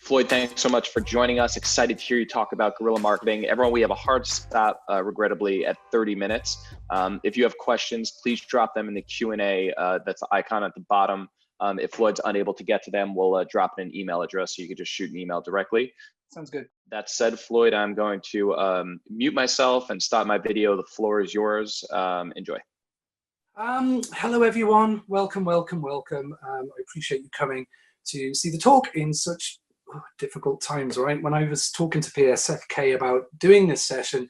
Floyd, thanks so much for joining us. Excited to hear you talk about guerrilla marketing. Everyone, we have a hard stop, regrettably, at 30 minutes. If you have questions, please drop them in the Q&A. That's the icon at the bottom. If Floyd's unable to get to them, we'll drop in an email address so you can just shoot an email directly. Sounds good. That said, Floyd, I'm going to mute myself and stop my video. The floor is yours. Enjoy. Hello, everyone. Welcome. I appreciate you coming to see the talk in such difficult times, right? When I was talking to PSFK about doing this session,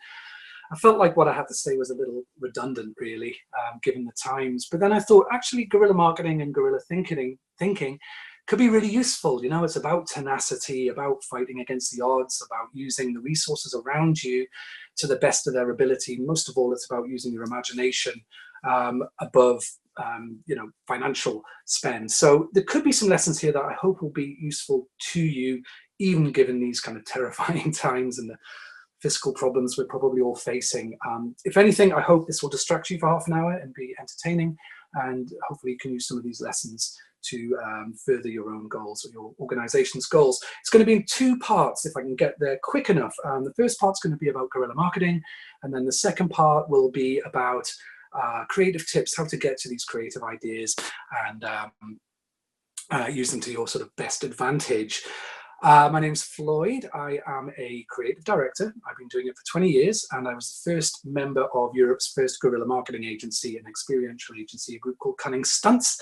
I felt like what I had to say was a little redundant, really, given the times. But then I thought, actually, guerrilla marketing and guerrilla thinking could be really useful. You know, it's about tenacity, about fighting against the odds, about using the resources around you to the best of their ability. Most of all, it's about using your imagination above financial spend. So there could be some lessons here that I hope will be useful to you, even given these kind of terrifying times and the fiscal problems we're probably all facing. If anything, I hope this will distract you for half an hour and be entertaining, and hopefully you can use some of these lessons to further your own goals or your organization's goals. It's going to be in two parts if I can get there quick enough. The first part's going to be about guerrilla marketing, and then the second part will be about creative tips, how to get to these creative ideas and use them to your sort of best advantage. My name's Floyd. I am a creative director. I've been doing it for 20 years, and I was the first member of Europe's first guerrilla marketing agency, an experiential agency, a group called Cunning Stunts.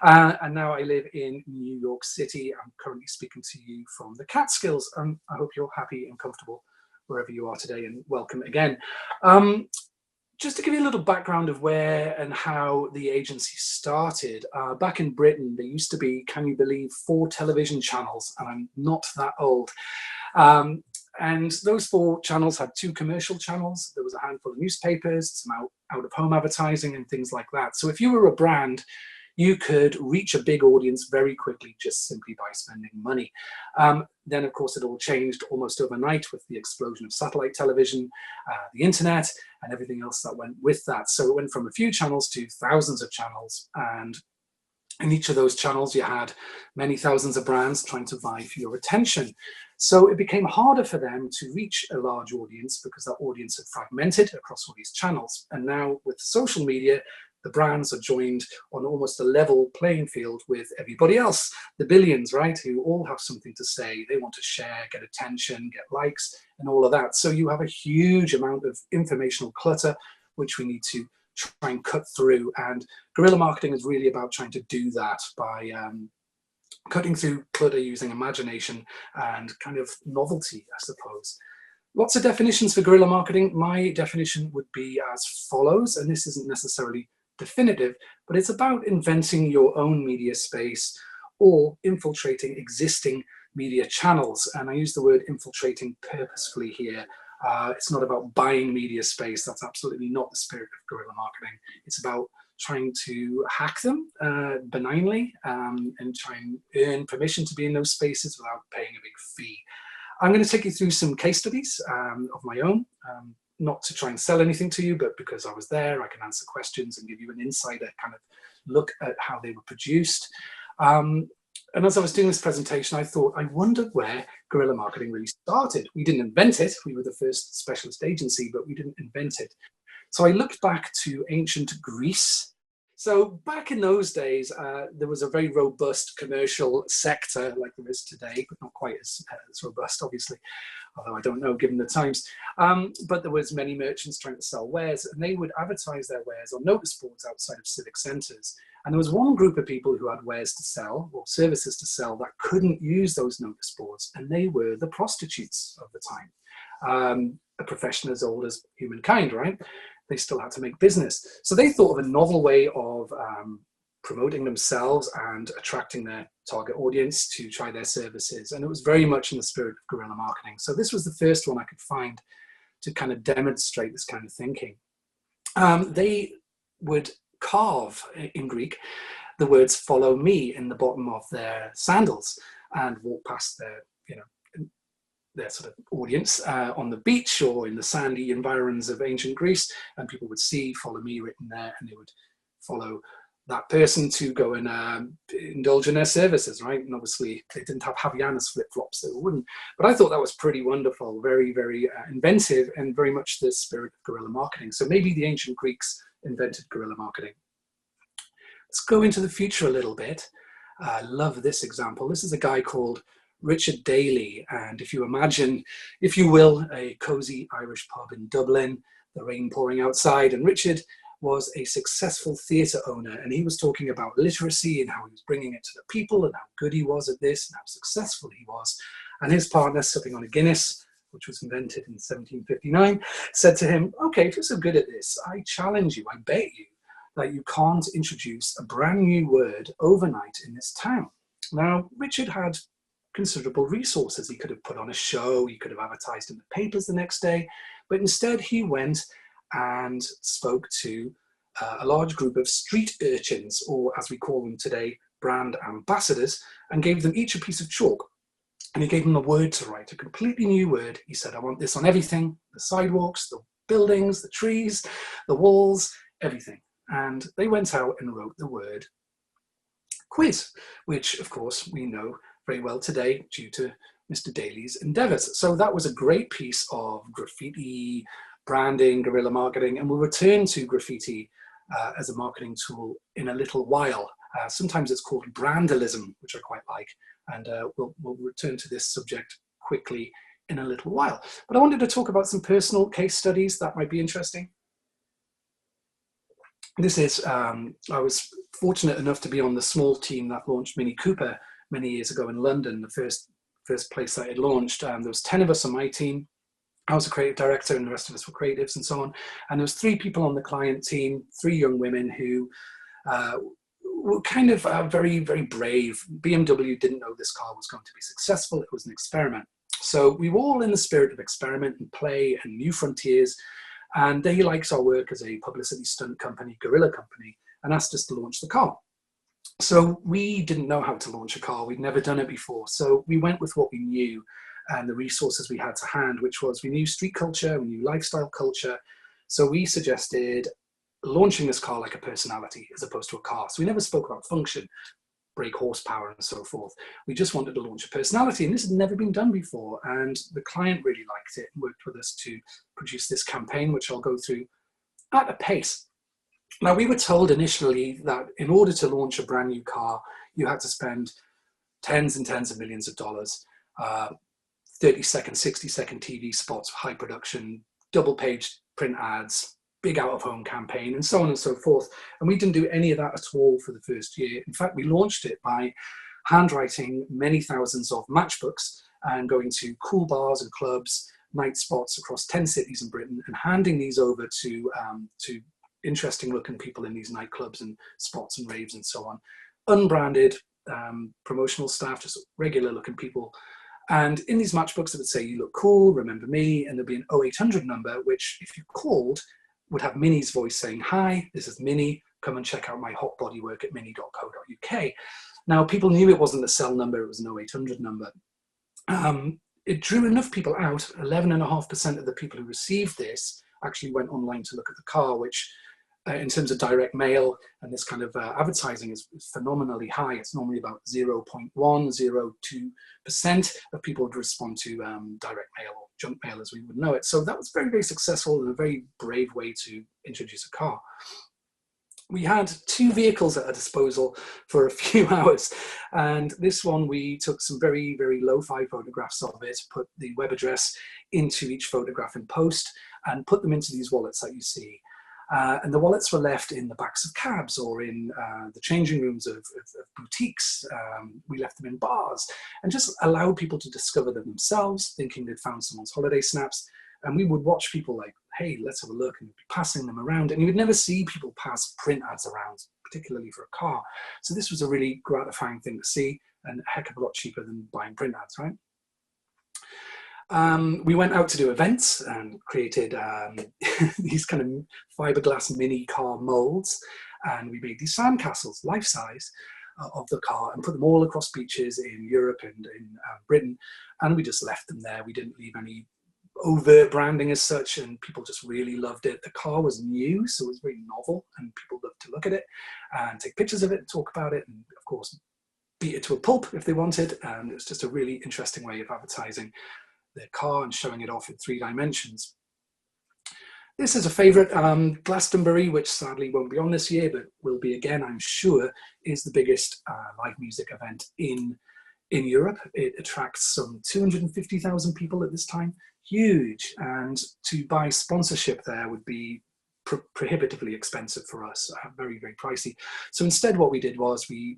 And now I live in New York City. I'm currently speaking to you from the Catskills. I hope you're happy and comfortable wherever you are today, and welcome again. Just to give you a little background of where and how the agency started, back in Britain, there used to be, can you believe, 4 television channels, and I'm not that old. And those 4 channels had 2 commercial channels. There was a handful of newspapers, some out-of-home advertising and things like that. So if you were a brand, you could reach a big audience very quickly just simply by spending money. Then, of course, it all changed almost overnight with the explosion of satellite television, the internet, and everything else that went with that. So it went from a few channels to thousands of channels. And in each of those channels, you had many thousands of brands trying to vie for your attention. So it became harder for them to reach a large audience because that audience had fragmented across all these channels. And now with social media, the brands are joined on almost a level playing field with everybody else, the billions, right, who all have something to say. They want to share, get attention, get likes, and all of that. So you have a huge amount of informational clutter, which we need to try and cut through. And guerrilla marketing is really about trying to do that by cutting through clutter using imagination and kind of novelty, I suppose. Lots of definitions for guerrilla marketing. My definition would be as follows, and this isn't necessarily definitive, but it's about inventing your own media space or infiltrating existing media channels. And I use the word infiltrating purposefully here. It's not about buying media space. That's absolutely not the spirit of guerrilla marketing. It's about trying to hack them benignly and try and earn permission to be in those spaces without paying a big fee. I'm going to take you through some case studies of my own. Not to try and sell anything to you, but because I was there, I can answer questions and give you an insider kind of look at how they were produced. And as I was doing this presentation, I thought, I wondered where guerrilla marketing really started. We didn't invent it. We were the first specialist agency, but we didn't invent it. So I looked back to ancient Greece. So back in those days, there was a very robust commercial sector like there is today, but not quite as robust, obviously, although I don't know given the times. But there was many merchants trying to sell wares, and they would advertise their wares on notice boards outside of civic centres. And there was one group of people who had wares to sell or services to sell that couldn't use those notice boards, and they were the prostitutes of the time. A profession as old as humankind, right? They still had to make business. So they thought of a novel way of promoting themselves and attracting their target audience to try their services. And it was very much in the spirit of guerrilla marketing. So this was the first one I could find to kind of demonstrate this kind of thinking. They would carve in Greek the words "follow me" in the bottom of their sandals and walk past their sort of audience on the beach or in the sandy environs of ancient Greece, and people would see "follow me" written there, and they would follow that person to go and indulge in their services, right? And obviously they didn't have Havaianas flip-flops, they were wooden. But I thought that was pretty wonderful, very, very inventive, and very much the spirit of guerrilla marketing. So maybe the ancient Greeks invented guerrilla marketing. Let's go into the future a little bit. I love this example. This is a guy called Richard Daly. And if you imagine, if you will, a cozy Irish pub in Dublin, the rain pouring outside, and Richard was a successful theatre owner, and he was talking about literacy and how he was bringing it to the people and how good he was at this and how successful he was. And his partner, sipping on a Guinness, which was invented in 1759, said to him, okay, if you're so good at this, I challenge you, I bet you that you can't introduce a brand new word overnight in this town. Now, Richard had considerable resources. He could have put on a show, he could have advertised in the papers the next day, but instead he went and spoke to a large group of street urchins, or as we call them today, brand ambassadors, and gave them each a piece of chalk. And he gave them a word to write, a completely new word. He said, I want this on everything, the sidewalks, the buildings, the trees, the walls, everything. And they went out and wrote the word quiz, which of course we know very well today due to Mr. Daly's endeavors. So that was a great piece of graffiti, branding, guerrilla marketing, and we'll return to graffiti as a marketing tool in a little while. Sometimes it's called brandalism, which I quite like, and we'll return to this subject quickly in a little while. But I wanted to talk about some personal case studies that might be interesting. This is, I was fortunate enough to be on the small team that launched Mini Cooper many years ago in London, the first place that it launched. There was 10 of us on my team. I was a creative director and the rest of us were creatives and so on. And there was 3 people on the client team, 3 young women who were kind of very, very brave. BMW didn't know this car was going to be successful. It was an experiment. So we were all in the spirit of experiment and play and new frontiers. And they liked our work as a publicity stunt company, Guerrilla company, and asked us to launch the car. So we didn't know how to launch a car. We'd never done it before. So we went with what we knew and the resources we had to hand, which was we knew street culture, we knew lifestyle culture. So we suggested launching this car like a personality as opposed to a car. So we never spoke about function, brake horsepower and so forth. We just wanted to launch a personality, and this had never been done before. And the client really liked it and worked with us to produce this campaign, which I'll go through at a pace. Now, we were told initially that in order to launch a brand new car, you had to spend tens and tens of millions of dollars, 30-second, 60-second TV spots, high production, double-page print ads, big out-of-home campaign, and so on and so forth. And we didn't do any of that at all for the first year. In fact, we launched it by handwriting many thousands of matchbooks and going to cool bars and clubs, night spots across 10 cities in Britain, and handing these over to interesting looking people in these nightclubs and spots and raves and so on. Unbranded promotional staff, just regular looking people. And in these matchbooks, it would say, you look cool, remember me, and there'd be an 0800 number, which if you called, would have Minnie's voice saying, hi, this is Minnie, come and check out my hot body work at minnie.co.uk. Now, people knew it wasn't a cell number, it was an 0800 number. It drew enough people out. 11.5% of the people who received this actually went online to look at the car, which in terms of direct mail and this kind of advertising is phenomenally high. It's normally about 0.102% of people would respond to direct mail or junk mail as we would know it. So that was very, very successful and a very brave way to introduce a car. We had 2 vehicles at our disposal for a few hours. And this one, we took some very, very lo-fi photographs of it, put the web address into each photograph in post, and put them into these wallets that you see. And the wallets were left in the backs of cabs or in the changing rooms of boutiques. We left them in bars and just allowed people to discover them themselves, thinking they'd found someone's holiday snaps. And we would watch people like, hey, let's have a look, and we'd be passing them around. And you would never see people pass print ads around, particularly for a car. So this was a really gratifying thing to see, and a heck of a lot cheaper than buying print ads, right? We went out to do events and created these kind of fiberglass mini car molds, and we made these sandcastles, life-size, of the car, and put them all across beaches in Europe and in Britain, and we just left them there. We didn't leave any overt branding as such, and people just really loved it. The car was new, so it was very novel, and people loved to look at it and take pictures of it and talk about it, and of course beat it to a pulp if they wanted. And it was just a really interesting way of advertising their car and showing it off in 3 dimensions. This is a favorite, Glastonbury, which sadly won't be on this year, but will be again, I'm sure, is the biggest live music event in Europe. It attracts some 250,000 people at this time. Huge. And to buy sponsorship there would be prohibitively expensive for us, very, very pricey. So instead what we did was we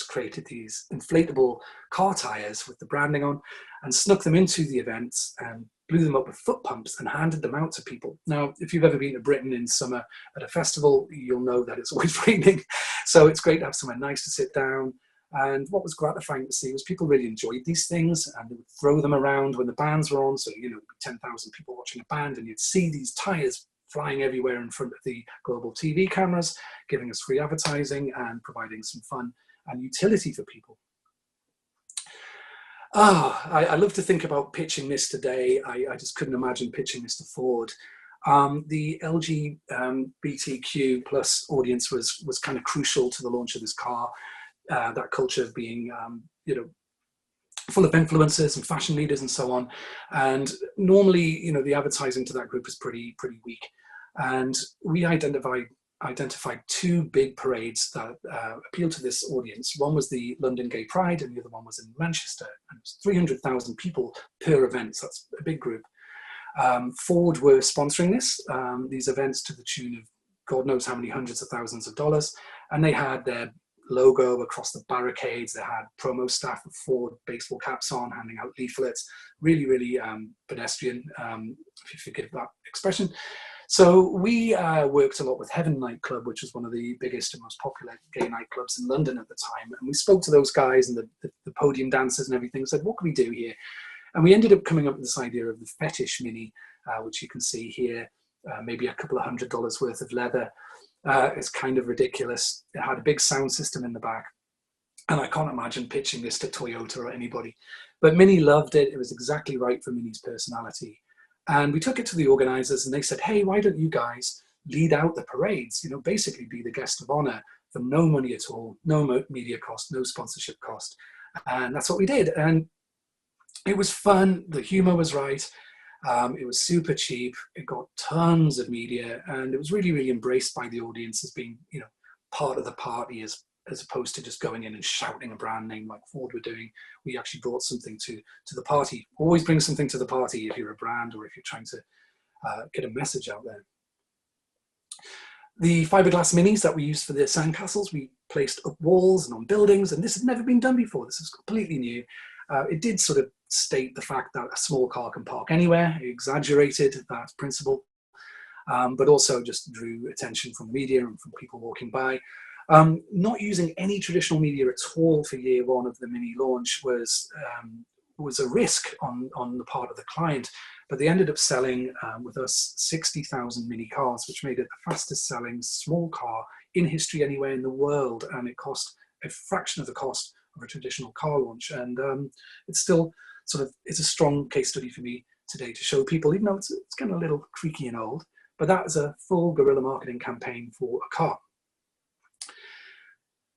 created these inflatable car tires with the branding on, and snuck them into the events and blew them up with foot pumps and handed them out to people. Now, if you've ever been to Britain in summer at a festival, you'll know that it's always raining. So it's great to have somewhere nice to sit down. And what was gratifying to see was people really enjoyed these things, and they would throw them around when the bands were on. So, 10,000 people watching a band, and you'd see these tires flying everywhere in front of the global TV cameras, giving us free advertising and providing some fun and utility for people. I love to think about pitching this today. I just couldn't imagine pitching this to Ford. The LGBTQ plus audience was kind of crucial to the launch of this car. That culture of being, full of influencers and fashion leaders and so on. And normally, the advertising to that group is pretty weak. And we identified 2 big parades that appealed to this audience. One was the London Gay Pride, and the other one was in Manchester. And it was 300,000 people per event, so that's a big group. Ford were sponsoring these events to the tune of God knows how many hundreds of thousands of dollars. And they had their logo across the barricades. They had promo staff with Ford baseball caps on, handing out leaflets. Really, really pedestrian, if you forgive that expression. So we worked a lot with Heaven nightclub, which was one of the biggest and most popular gay nightclubs in London at the time. And we spoke to those guys and the podium dancers and everything, said, what can we do here? And we ended up coming up with this idea of the Fetish Mini, which you can see here, maybe a couple of $100 worth of leather. It's kind of ridiculous. It had a big sound system in the back. And I can't imagine pitching this to Toyota or anybody. But Mini loved it. It was exactly right for Mini's personality. And we took it to the organizers, and they said, hey, why don't you guys lead out the parades? Basically be the guest of honor for no money at all, no media cost, no sponsorship cost. And that's what we did. And it was fun. The humor was right. It was super cheap. It got tons of media, and it was really, really embraced by the audience as being, part of the party as opposed to just going in and shouting a brand name like Ford were doing. We actually brought something to the party. Always bring something to the party if you're a brand or if you're trying to get a message out there. The fiberglass minis that we used for the sandcastles, we placed up walls and on buildings, and this had never been done before. This is completely new. It did sort of state the fact that a small car can park anywhere. It exaggerated that principle, but also just drew attention from the media and from people walking by. Not using any traditional media at all for year 1 of the Mini launch was a risk on the part of the client, but they ended up selling with us 60,000 Mini cars, which made it the fastest selling small car in history anywhere in the world, and it cost a fraction of the cost of a traditional car launch. And it's still it's a strong case study for me today to show people, even though it's getting a little creaky and old, but that is a full guerrilla marketing campaign for a car.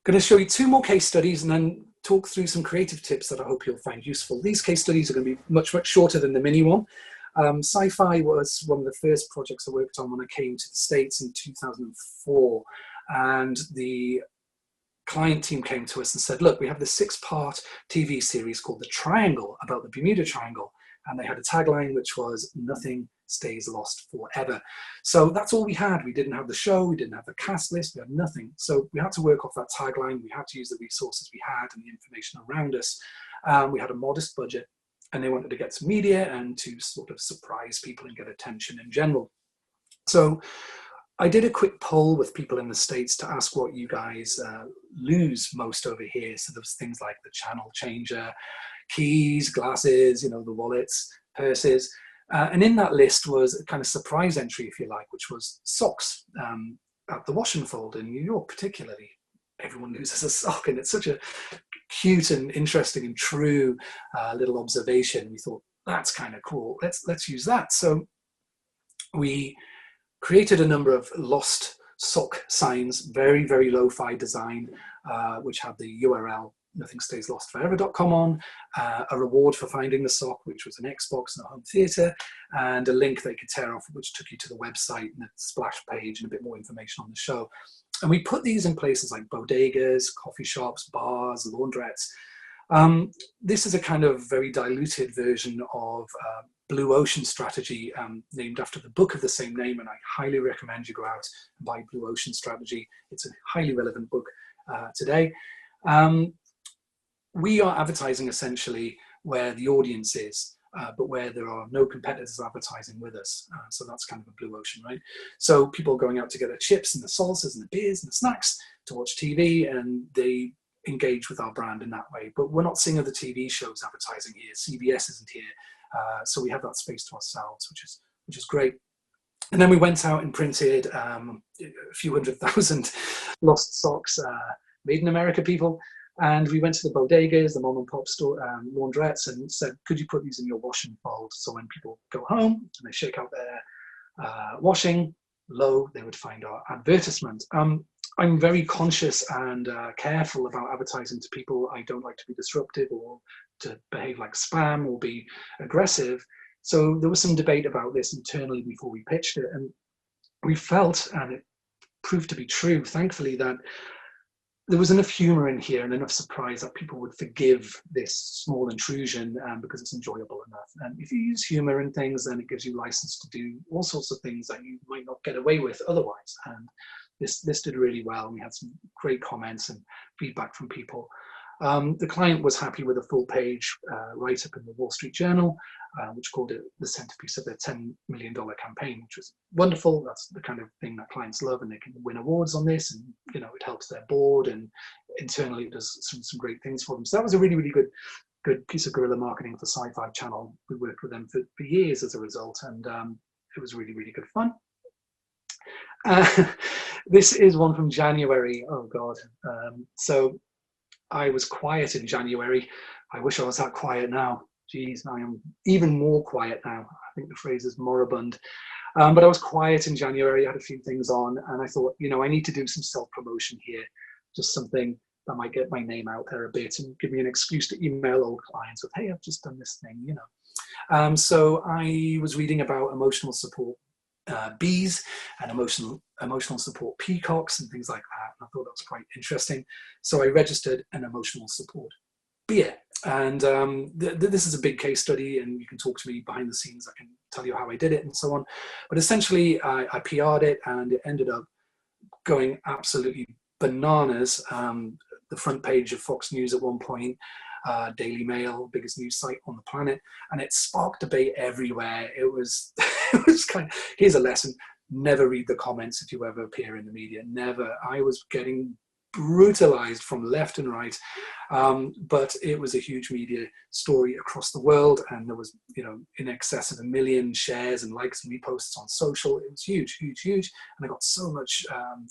Going to show you 2 more case studies and then talk through some creative tips that I hope you'll find useful. These case studies are going to be much, much shorter than the Mini one. Sci-Fi was one of the first projects I worked on when I came to the States in 2004. And the client team came to us and said, look, we have this 6-part TV series called The Triangle about the Bermuda Triangle. And they had a tagline which was, nothing stays lost forever. So that's all we had. We didn't have the show, we didn't have the cast list, we had nothing. So we had to work off that tagline. We had to use the resources we had and the information around us. We had a modest budget, and they wanted to get some media and to sort of surprise people and get attention in general. So I did a quick poll with people in the States to ask what you guys lose most over here. So there was things like the channel changer, keys, glasses, the wallets, purses. And in that list was a kind of surprise entry, if you like, which was socks at the wash and fold in New York, particularly. Everyone loses a sock, and it's such a cute and interesting and true little observation. We thought that's kind of cool. Let's use that. So we created a number of lost sock signs, very, very lo-fi design, which had the URL nothingstaysLostForever.com on, a reward for finding the sock, which was an Xbox and a home theater, and a link they could tear off, which took you to the website and a splash page and a bit more information on the show. And we put these in places like bodegas, coffee shops, bars, laundrettes. This is a kind of very diluted version of Blue Ocean Strategy, named after the book of the same name, and I highly recommend you go out and buy Blue Ocean Strategy. It's a highly relevant book today. We are advertising essentially where the audience is, but where there are no competitors advertising with us. So that's kind of a blue ocean, right? So people are going out to get the chips and the salsas and the beers and the snacks to watch TV, and they engage with our brand in that way. But we're not seeing other TV shows advertising here. CBS isn't here. So we have that space to ourselves, which is great. And then we went out and printed a few 100,000 lost socks, made in America people. And we went to the bodegas, the mom and pop store, laundrettes, and said, could you put these in your wash and fold? So when people go home and they shake out their washing, they would find our advertisement. I'm very conscious and careful about advertising to people. I don't like to be disruptive or to behave like spam or be aggressive. So there was some debate about this internally before we pitched it. And we felt, and it proved to be true, thankfully, that there was enough humor in here and enough surprise that people would forgive this small intrusion because it's enjoyable enough. And if you use humor in things, then it gives you license to do all sorts of things that you might not get away with otherwise. And this did really well. We had some great comments and feedback from people. The client was happy with a full page write-up in the Wall Street Journal, which called it the centerpiece of their $10 million campaign, which was wonderful. That's the kind of thing that clients love, and they can win awards on this, and it helps their board, and internally it does some great things for them. So that was a really, really good piece of guerrilla marketing for Sci-Fi Channel. We worked with them for years as a result, and it was really, really good fun. This is one from January. Oh God. So I was quiet in January. I wish I was that quiet now. Geez, I am even more quiet now. I think the phrase is moribund. But I was quiet in January. I had a few things on, and I thought, I need to do some self-promotion here. Just something that might get my name out there a bit and give me an excuse to email old clients with, hey, I've just done this thing, So I was reading about emotional support bees and emotional support peacocks and things like that. And I thought that was quite interesting. So I registered an emotional support beer. And this is a big case study, and you can talk to me behind the scenes. I can tell you how I did it and so on. But essentially, I PR'd it, and it ended up going absolutely bananas. The front page of Fox News at one point, Daily Mail, biggest news site on the planet, and it sparked debate everywhere. It was, here's a lesson: never read the comments if you ever appear in the media. Never. I was getting brutalized from left and right, but it was a huge media story across the world, and there was, in excess of 1 million shares and likes and reposts on social. It was huge, and I got so much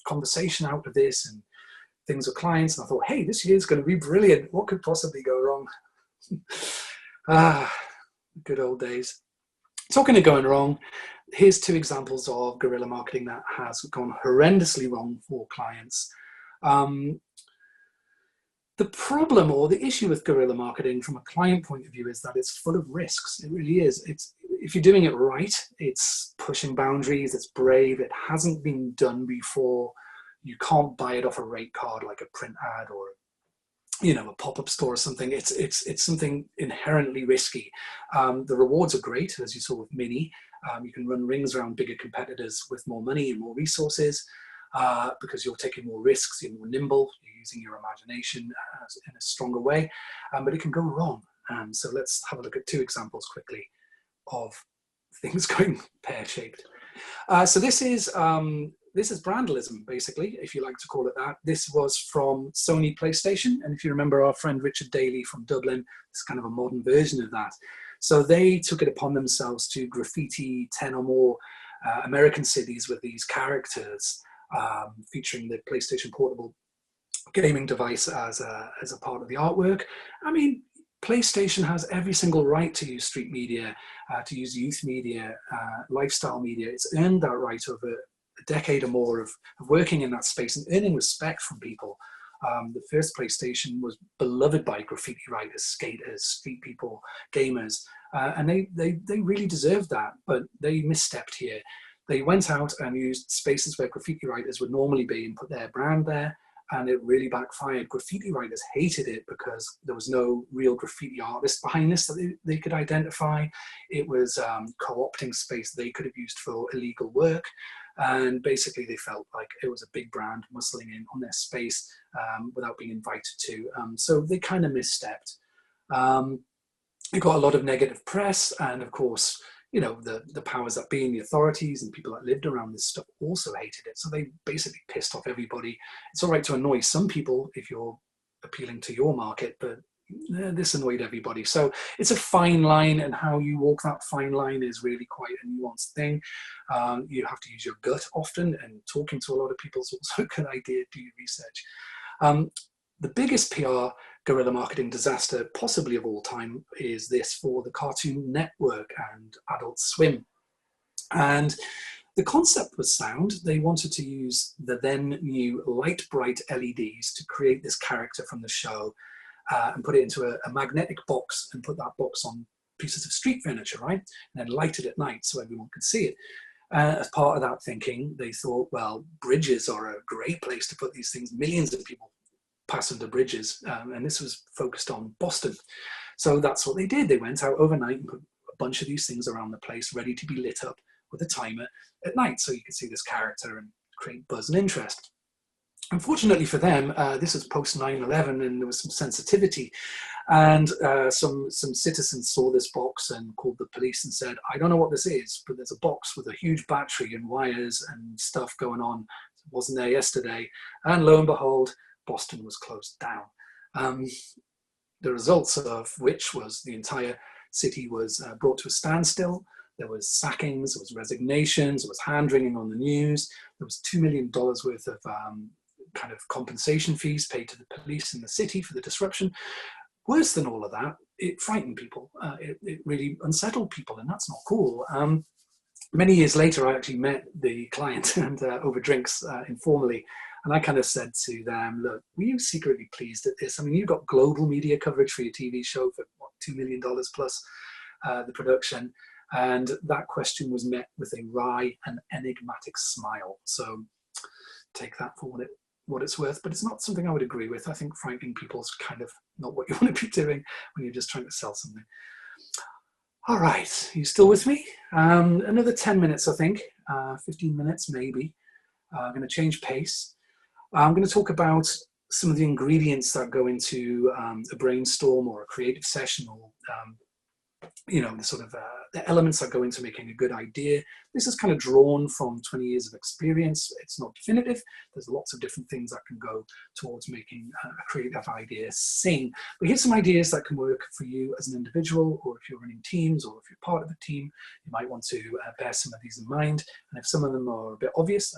conversation out of this and things with clients, and I thought, hey, this year's going to be brilliant. What could possibly go wrong? Good old days. Talking of going wrong, here's 2 examples of guerrilla marketing that has gone horrendously wrong for clients. The problem or the issue with guerrilla marketing from a client point of view is that it's full of risks. It really is. If you're doing it right, it's pushing boundaries, it's brave, it hasn't been done before. You can't buy it off a rate card like a print ad or a pop-up store or something. It's something inherently risky. The rewards are great, as you saw with Mini. You can run rings around bigger competitors with more money and more resources because you're taking more risks, you're more nimble, you're using your imagination in a stronger way, but it can go wrong. So let's have a look at 2 examples quickly of things going pear-shaped. So this is brandalism, basically, if you like to call it that. This was from Sony PlayStation, and if you remember our friend Richard Daly from Dublin, it's kind of a modern version of that. So they took it upon themselves to graffiti 10 or more American cities with these characters featuring the PlayStation Portable gaming device as a part of the artwork. I mean, PlayStation has every single right to use street media, to use youth media, lifestyle media. It's earned that right over a decade or more of working in that space and earning respect from people. The first PlayStation was beloved by graffiti writers, skaters, street people, gamers, and they really deserved that, but they misstepped here. They went out and used spaces where graffiti writers would normally be and put their brand there, and it really backfired. Graffiti writers hated it because there was no real graffiti artist behind this that they could identify. It was co-opting space they could have used for illegal work. And basically they felt like it was a big brand muscling in on their space without being invited to. So they kind of misstepped. It got a lot of negative press, and of course, you know, the powers that be and the authorities and people that lived around this stuff also hated it. So they basically pissed off everybody. It's all right to annoy some people if you're appealing to your market, but this annoyed everybody. So it's a fine line, and how you walk that fine line is really quite a nuanced thing. You have to use your gut often, and talking to a lot of people is also a good idea. Do your research. The biggest PR guerrilla marketing disaster possibly of all time is this for the Cartoon Network and Adult Swim. And the concept was sound. They wanted to use the then new light bright LEDs to create this character from the show and put it into a magnetic box and put that box on pieces of street furniture, right? And then light it at night so everyone could see it. As part of that thinking, they thought, well, bridges are a great place to put these things. Millions of people pass under bridges, and this was focused on Boston. So that's what they did. They went out overnight and put a bunch of these things around the place ready to be lit up with a timer at night so you could see this character and create buzz and interest. Unfortunately for them, this was post 9/11 and there was some sensitivity, and some citizens saw this box and called the police and said, I don't know what this is, but there's a box with a huge battery and wires and stuff going on. It wasn't there yesterday. And lo and behold, Boston was closed down. The results of which was the entire city was brought to a standstill. There was sackings, there was resignations, there was hand-wringing on the news. There was $2 million worth of kind of compensation fees paid to the police in the city for the disruption. Worse than all of that, it frightened people. It really unsettled people, and that's not cool. Many years later, I actually met the client and over drinks informally. And I kind of said to them, look, were you secretly pleased at this? I mean, you got global media coverage for your TV show for what, $2 million plus the production. And that question was met with a wry and enigmatic smile. So take that for what it's worth, but it's not something I would agree with. I think frightening people is kind of not what you want to be doing when you're just trying to sell something. All right, are you still with me? Another 10 minutes, I think, 15 minutes maybe. I'm going to change pace. I'm going to talk about some of the ingredients that go into a brainstorm or a creative session, or you know, the sort of the elements that go into making a good idea. This is kind of drawn from 20 years of experience. It's not definitive. There's lots of different things that can go towards making a creative idea sing. But here's some ideas that can work for you as an individual, or if you're running teams, or if you're part of a team, you might want to bear some of these in mind. And if some of them are a bit obvious,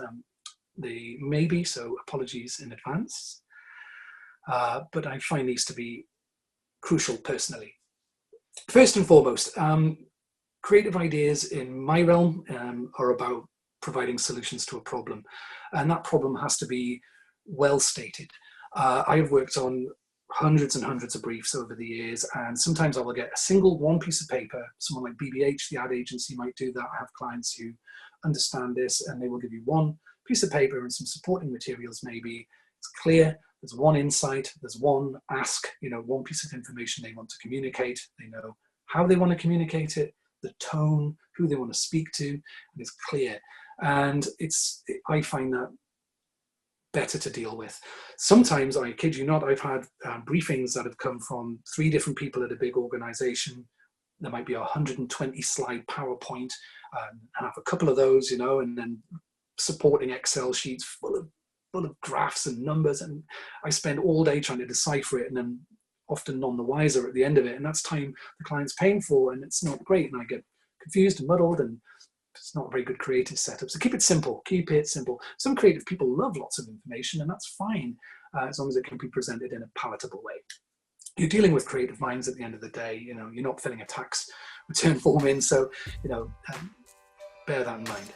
they may be, so apologies in advance. But I find these to be crucial personally. First and foremost, creative ideas in my realm are about providing solutions to a problem. And that problem has to be well stated. I have worked on hundreds and hundreds of briefs over the years, and sometimes I will get one piece of paper. Someone like BBH, the ad agency, might do that. I have clients who understand this, and they will give you one piece of paper and some supporting materials maybe. It's clear, there's one insight, there's one ask, you know, one piece of information they want to communicate. They know how they want to communicate it, the tone, who they want to speak to, and it's clear. And I find that better to deal with. Sometimes, I kid you not, I've had briefings that have come from 3 different people at a big organization. There might be a 120 slide PowerPoint, and I have a couple of those, you know, and then supporting Excel sheets full of graphs and numbers, and I spend all day trying to decipher it, and then often none the wiser at the end of it, and that's time the client's paying for, and it's not great, and I get confused and muddled, and it's not a very good creative setup. So keep it simple. Some creative people love lots of information, and that's fine, as long as it can be presented in a palatable way. you're dealing with creative minds at the end of the day. You're not filling a tax return form in, so bear that in mind.